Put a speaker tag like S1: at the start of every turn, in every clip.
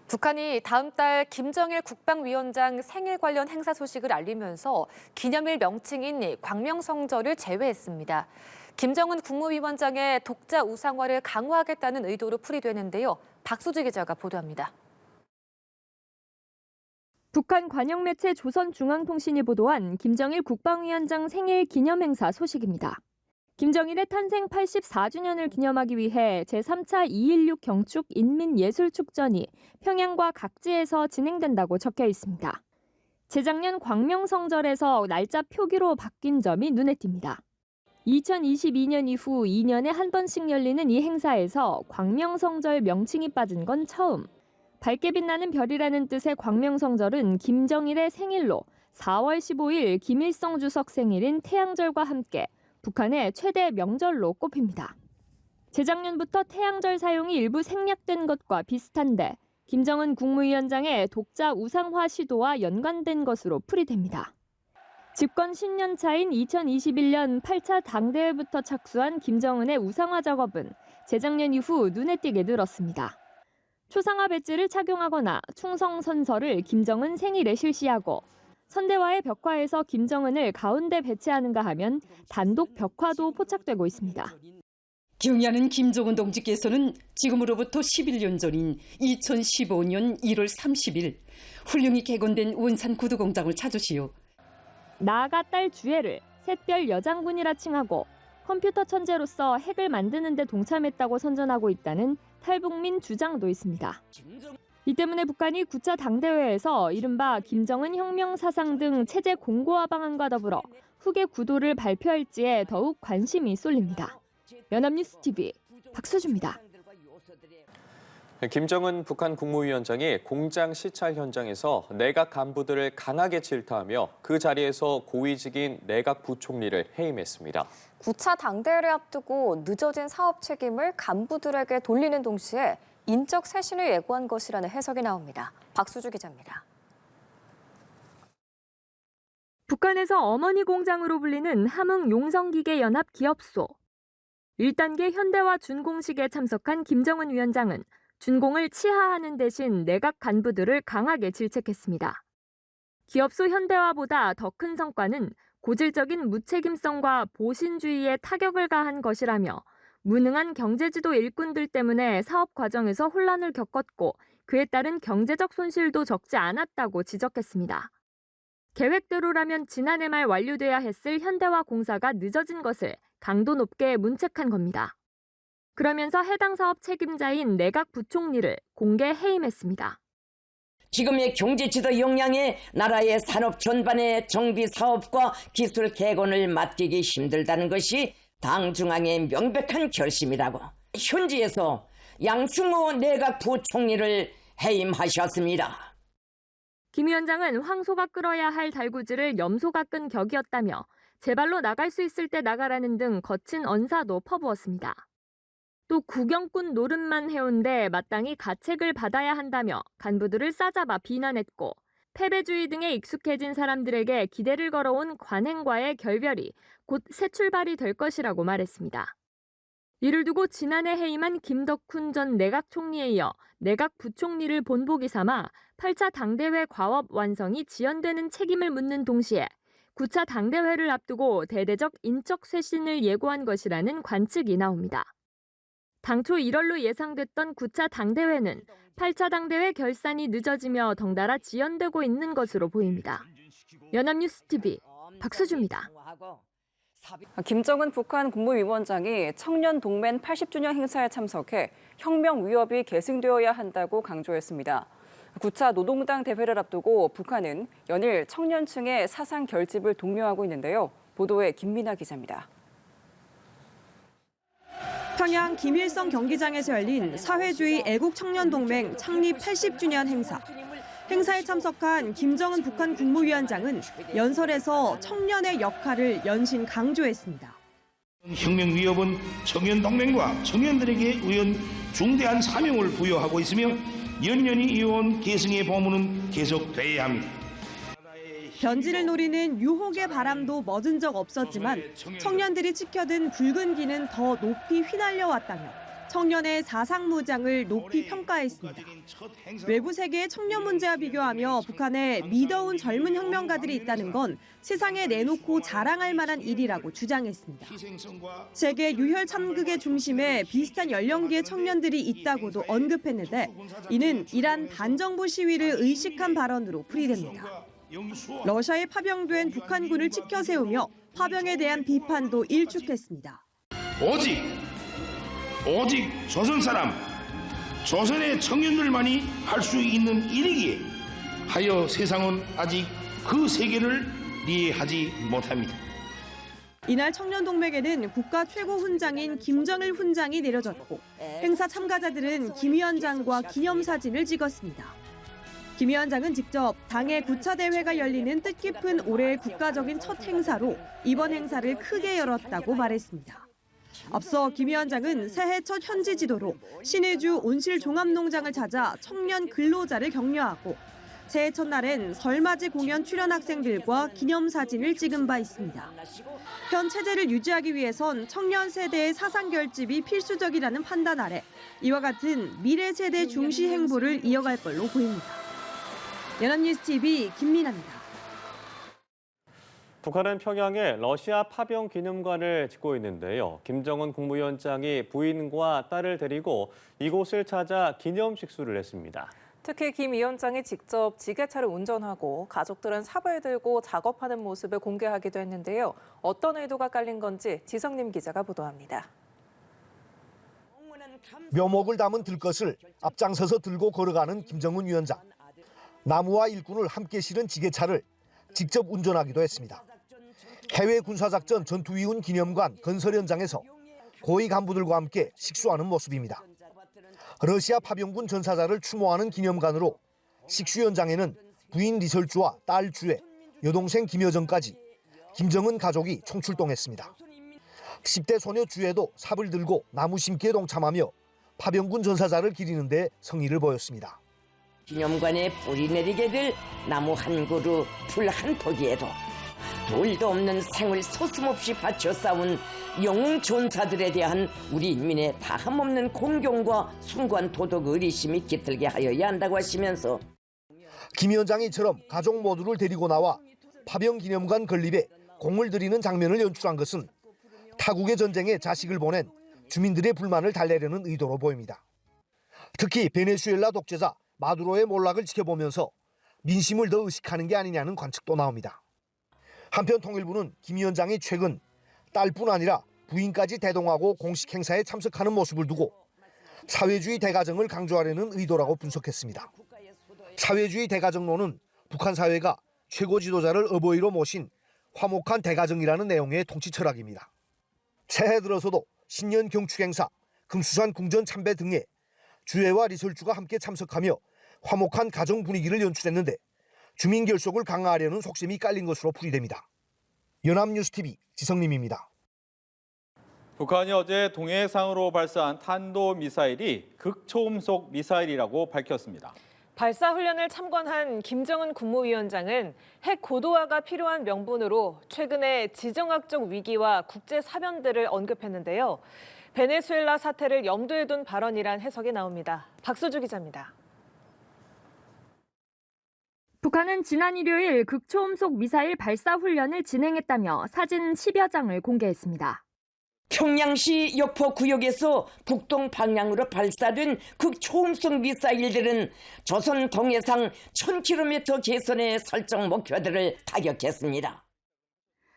S1: 북한이 다음 달 김정일 국방위원장 생일 관련 행사 소식을 알리면서 기념일 명칭인 광명성절을 제외했습니다. 김정은 국무위원장의 독자 우상화를 강화하겠다는 의도로 풀이되는데요. 박수지 기자가 보도합니다.
S2: 북한 관영 매체 조선중앙통신이 보도한 김정일 국방위원장 생일 기념행사 소식입니다. 김정일의 탄생 84주년을 기념하기 위해 제3차 2.16 경축 인민예술축전이 평양과 각지에서 진행된다고 적혀 있습니다. 재작년 광명성절에서 날짜 표기로 바뀐 점이 눈에 띕니다. 2022년 이후 2년에 한 번씩 열리는 이 행사에서 광명성절 명칭이 빠진 건 처음. 밝게 빛나는 별이라는 뜻의 광명성절은 김정일의 생일로 4월 15일 김일성 주석 생일인 태양절과 함께 북한의 최대 명절로 꼽힙니다. 재작년부터 태양절 사용이 일부 생략된 것과 비슷한데 김정은 국무위원장의 독자 우상화 시도와 연관된 것으로 풀이됩니다. 집권 10년 차인 2021년 8차 당대회부터 착수한 김정은의 우상화 작업은 재작년 이후 눈에 띄게 늘었습니다. 초상화 배지를 착용하거나 충성선서를 김정은 생일에 실시하고 선대와의 벽화에서 김정은을 가운데 배치하는가 하면 단독 벽화도 포착되고 있습니다.
S3: 경의하는 김정은 동지께서는 지금으로부터 11년 전인 2015년 1월 30일 훌륭히 개건된 원산 구두공장을 찾으시오.
S2: 나아가 딸 주애를 샛별 여장군이라 칭하고 컴퓨터 천재로서 핵을 만드는 데 동참했다고 선전하고 있다는 탈북민 주장도 있습니다. 이 때문에 북한이 9차 당대회에서 이른바 김정은 혁명 사상 등 체제 공고화 방안과 더불어 후계 구도를 발표할지에 더욱 관심이 쏠립니다. 연합뉴스 TV 박수주입니다.
S4: 김정은 북한 국무위원장이 공장 시찰 현장에서 내각 간부들을 강하게 질타하며 그 자리에서 고위직인 내각 부총리를 해임했습니다.
S1: 9차 당대회를 앞두고 늦어진 사업 책임을 간부들에게 돌리는 동시에 인적 쇄신을 예고한 것이라는 해석이 나옵니다. 박수주 기자입니다.
S2: 북한에서 어머니 공장으로 불리는 함흥용성기계연합 기업소. 1단계 현대화 준공식에 참석한 김정은 위원장은 준공을 치하하는 대신 내각 간부들을 강하게 질책했습니다. 기업소 현대화보다 더 큰 성과는 고질적인 무책임성과 보신주의에 타격을 가한 것이라며 무능한 경제지도 일꾼들 때문에 사업 과정에서 혼란을 겪었고 그에 따른 경제적 손실도 적지 않았다고 지적했습니다. 계획대로라면 지난해 말 완료돼야 했을 현대화 공사가 늦어진 것을 강도 높게 문책한 겁니다. 그러면서 해당 사업 책임자인 내각 부총리를 공개 해임했습니다.
S5: 지금의 경제지도 역량에 나라의 산업 전반의 정비 사업과 기술 개건을 맡기기 힘들다는 것이 당 중앙의 명백한 결심이라고 현지에서 양승호 내각 부총리를 해임하셨습니다.
S2: 김 위원장은 황소가 끌어야 할 달구지를 염소가 끈 격이었다며 제발로 나갈 수 있을 때 나가라는 등 거친 언사도 퍼부었습니다. 또 구경꾼 노릇만 해온데 마땅히 가책을 받아야 한다며 간부들을 싸잡아 비난했고 패배주의 등에 익숙해진 사람들에게 기대를 걸어온 관행과의 결별이 곧 새 출발이 될 것이라고 말했습니다. 이를 두고 지난해 해임한 김덕훈 전 내각 총리에 이어 내각 부총리를 본보기 삼아 8차 당대회 과업 완성이 지연되는 책임을 묻는 동시에 9차 당대회를 앞두고 대대적 인적 쇄신을 예고한 것이라는 관측이 나옵니다. 당초 1월로 예상됐던 9차 당대회는 8차 당대회 결산이 늦어지며 덩달아 지연되고 있는 것으로 보입니다. 연합뉴스 TV 박수주입니다.
S1: 김정은 북한 국무위원장이 청년 동맹 80주년 행사에 참석해 혁명 위협이 계승되어야 한다고 강조했습니다. 9차 노동당 대회를 앞두고 북한은 연일 청년층의 사상 결집을 독려하고 있는데요. 보도에 김민아 기자입니다.
S6: 평양 김일성 경기장에서 열린 사회주의 애국청년동맹 창립 80주년 행사. 행사에 참석한 김정은 북한 국무위원장은 연설에서 청년의 역할을 연신 강조했습니다.
S7: 혁명 위협은 청년동맹과 청년들에게 우연 중대한 사명을 부여하고 있으며 연년이 이어온 계승의 보문은 계속돼야 합니다.
S6: 변질을 노리는 유혹의 바람도 멎은 적 없었지만 청년들이 치켜든 붉은 기는 더 높이 휘날려 왔다며 청년의 사상무장을 높이 평가했습니다. 외부 세계의 청년 문제와 비교하며 북한에 미더운 젊은 혁명가들이 있다는 건 세상에 내놓고 자랑할 만한 일이라고 주장했습니다. 세계 유혈 참극의 중심에 비슷한 연령기의 청년들이 있다고도 언급했는데 이는 이란 반정부 시위를 의식한 발언으로 풀이됩니다. 러시아에 파병된 북한군을 치켜세우며 파병에 대한 비판도 일축했습니다.
S7: 오직 조선 사람, 조선의 청년들만이 할 수 있는 일이기에 하여 세상은 아직 그 세계를 이해하지 못합니다.
S6: 이날 청년동맹에는 국가 최고 훈장인 김정일 훈장이 내려졌고 행사 참가자들은 김 위원장과 기념사진을 찍었습니다. 김 위원장은 직접 당의 9차 대회가 열리는 뜻깊은 올해의 국가적인 첫 행사로 이번 행사를 크게 열었다고 말했습니다. 앞서 김 위원장은 새해 첫 현지 지도로 신의주 온실종합농장을 찾아 청년 근로자를 격려하고 새해 첫날엔 설맞이 공연 출연 학생들과 기념사진을 찍은 바 있습니다. 현 체제를 유지하기 위해선 청년 세대의 사상 결집이 필수적이라는 판단 아래 이와 같은 미래 세대 중시 행보를 이어갈 걸로 보입니다. 연합뉴스TV 김민아입니다.
S8: 북한은 평양에 러시아 파병 기념관을 짓고 있는데요. 김정은 국무위원장이 부인과 딸을 데리고 이곳을 찾아 기념식수를 했습니다.
S9: 특히 김 위원장이 직접 지게차를 운전하고 가족들은 삽을 들고 작업하는 모습을 공개하기도 했는데요. 어떤 의도가 깔린 건지 지성림 기자가 보도합니다.
S10: 묘목을 담은 들것을 앞장서서 들고 걸어가는 김정은 위원장. 나무와 일꾼을 함께 실은 지게차를 직접 운전하기도 했습니다. 해외 군사작전 전투위훈 기념관 건설 현장에서 고위 간부들과 함께 식수하는 모습입니다. 러시아 파병군 전사자를 추모하는 기념관으로 식수 현장에는 부인 리설주와 딸 주애, 여동생 김여정까지 김정은 가족이 총출동했습니다. 10대 소녀 주애도 삽을 들고 나무 심기에 동참하며 파병군 전사자를 기리는 데 성의를 보였습니다.
S5: 기념관에 뿌리 내리게 될 나무 한 그루, 풀 한 포기에도 돌도 없는 생을 소슴없이 바쳐 싸운 영웅 전사들에 대한 우리 인민의 다함없는 공경과 숭고한 도덕 의리심이 깃들게 하여야 한다고 하시면서
S10: 김 위원장이 이처럼 가족 모두를 데리고 나와 파병 기념관 건립에 공을 들이는 장면을 연출한 것은 타국의 전쟁에 자식을 보낸 주민들의 불만을 달래려는 의도로 보입니다. 특히 베네수엘라 독재자 마두로의 몰락을 지켜보면서 민심을 더 의식하는 게 아니냐는 관측도 나옵니다. 한편 통일부는 김 위원장이 최근 딸뿐 아니라 부인까지 대동하고 공식 행사에 참석하는 모습을 두고 사회주의 대가정을 강조하려는 의도라고 분석했습니다. 사회주의 대가정론은 북한 사회가 최고 지도자를 어버이로 모신 화목한 대가정이라는 내용의 통치 철학입니다. 새해 들어서도 신년 경축 행사, 금수산 궁전 참배 등에 주애와 리설주가 함께 참석하며 화목한 가정 분위기를 연출했는데 주민 결속을 강화하려는 속셈이 깔린 것으로 풀이됩니다. 연합뉴스TV 지성림입니다.
S11: 북한이 어제 동해상으로 발사한 탄도미사일이 극초음속 미사일이라고 밝혔습니다.
S9: 발사 훈련을 참관한 김정은 국무위원장은 핵 고도화가 필요한 명분으로 최근에 지정학적 위기와 국제 사변들을 언급했는데요. 베네수엘라 사태를 염두에 둔 발언이란 해석이 나옵니다. 박수주 기자입니다.
S2: 북한은 지난 일요일 극초음속 미사일 발사 훈련을 진행했다며 사진 10여 장을 공개했습니다.
S5: 평양시 여포 구역에서 북동 방향으로 발사된 극초음속 미사일들은 조선 동해상 1000km 계선의 설정 목표들을 타격했습니다.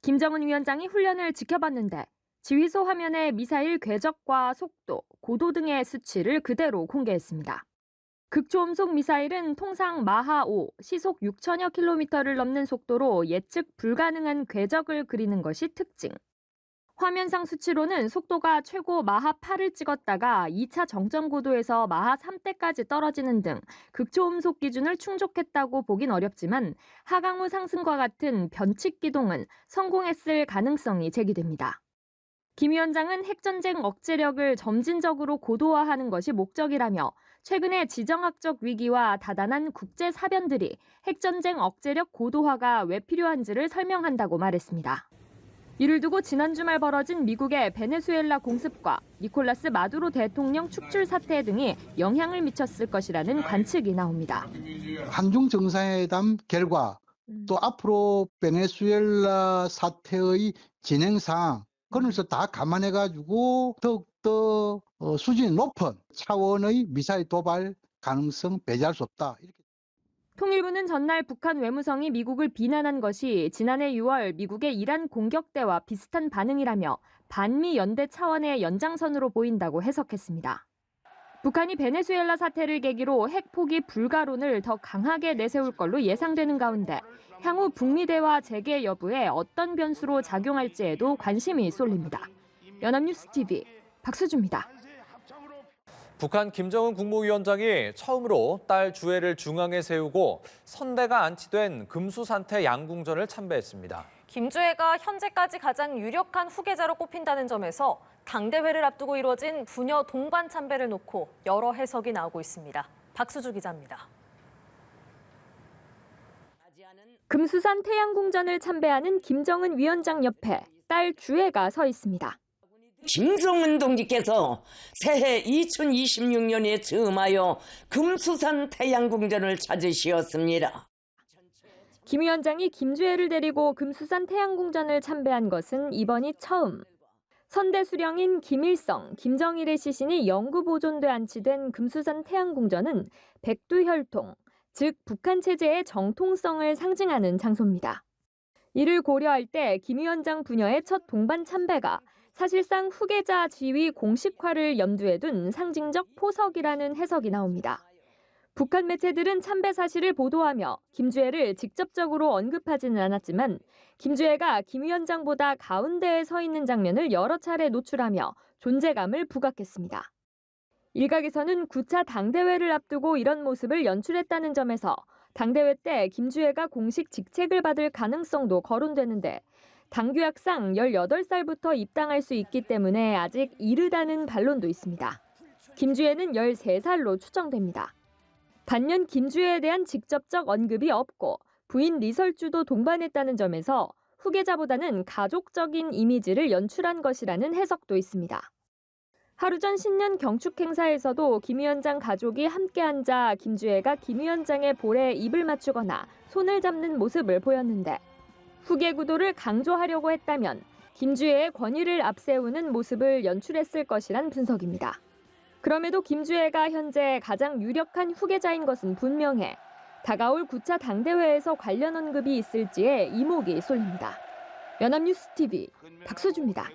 S2: 김정은 위원장이 훈련을 지켜봤는데 지휘소 화면에 미사일 궤적과 속도, 고도 등의 수치를 그대로 공개했습니다. 극초음속 미사일은 통상 마하 5, 시속 6천여 킬로미터를 넘는 속도로 예측 불가능한 궤적을 그리는 것이 특징. 화면상 수치로는 속도가 최고 마하 8을 찍었다가 2차 정점 고도에서 마하 3대까지 떨어지는 등 극초음속 기준을 충족했다고 보긴 어렵지만 하강우 상승과 같은 변칙 기동은 성공했을 가능성이 제기됩니다. 김 위원장은 핵전쟁 억제력을 점진적으로 고도화하는 것이 목적이라며 최근의 지정학적 위기와 다단한 국제 사변들이 핵전쟁 억제력 고도화가 왜 필요한지를 설명한다고 말했습니다. 이를 두고 지난 주말 벌어진 미국의 베네수엘라 공습과 니콜라스 마두로 대통령 축출 사태 등이 영향을 미쳤을 것이라는 관측이 나옵니다.
S12: 한중 정상회담 결과 또 앞으로 베네수엘라 사태의 진행 사항 그런 것을 다 감안해가지고 더욱더 수준이 높은 차원의 미사일 도발 가능성 배제할 수 없다.
S2: 통일부는 전날 북한 외무성이 미국을 비난한 것이 지난해 6월 미국의 이란 공격 때와 비슷한 반응이라며 반미 연대 차원의 연장선으로 보인다고 해석했습니다. 북한이 베네수엘라 사태를 계기로 핵 포기 불가론을 더 강하게 내세울 걸로 예상되는 가운데 향후 북미 대화 재개 여부에 어떤 변수로 작용할지에도 관심이 쏠립니다. 연합뉴스 TV 박수주입니다.
S13: 북한 김정은 국무위원장이 처음으로 딸 주애를 중앙에 세우고 선대가 안치된 금수산태 양궁전을 참배했습니다.
S14: 김주애가 현재까지 가장 유력한 후계자로 꼽힌다는 점에서 당대회를 앞두고 이뤄진 부녀 동반 참배를 놓고 여러 해석이 나오고 있습니다. 박수주 기자입니다.
S2: 금수산 태양궁전을 참배하는 김정은 위원장 옆에 딸 주애가 서 있습니다.
S5: 김정은 동지께서 새해 2026년에 즈음하여 금수산 태양궁전을 찾으시었습니다.
S2: 김 위원장이 김주애를 데리고 금수산 태양궁전을 참배한 것은 이번이 처음. 선대 수령인 김일성, 김정일의 시신이 영구 보존돼 안치된 금수산 태양궁전은 백두혈통, 즉 북한 체제의 정통성을 상징하는 장소입니다. 이를 고려할 때 김 위원장 부녀의 첫 동반 참배가 사실상 후계자 지위 공식화를 염두에 둔 상징적 포석이라는 해석이 나옵니다. 북한 매체들은 참배 사실을 보도하며 김주애를 직접적으로 언급하지는 않았지만 김주애가 김 위원장보다 가운데에 서 있는 장면을 여러 차례 노출하며 존재감을 부각했습니다. 일각에서는 9차 당대회를 앞두고 이런 모습을 연출했다는 점에서 당대회 때 김주애가 공식 직책을 받을 가능성도 거론되는데 당규약상 18살부터 입당할 수 있기 때문에 아직 이르다는 반론도 있습니다. 김주애는 13살로 추정됩니다. 반면 김주애에 대한 직접적 언급이 없고 부인 리설주도 동반했다는 점에서 후계자보다는 가족적인 이미지를 연출한 것이라는 해석도 있습니다. 하루 전 신년 경축 행사에서도 김 위원장 가족이 함께 앉아 김주애가 김 위원장의 볼에 입을 맞추거나 손을 잡는 모습을 보였는데 후계 구도를 강조하려고 했다면 김주애의 권위를 앞세우는 모습을 연출했을 것이란 분석입니다. 그럼에도 김주애가 현재 가장 유력한 후계자인 것은 분명해 다가올 9차 당대회에서 관련 언급이 있을지에 이목이 쏠립니다. 연합뉴스 TV 박수주입니다.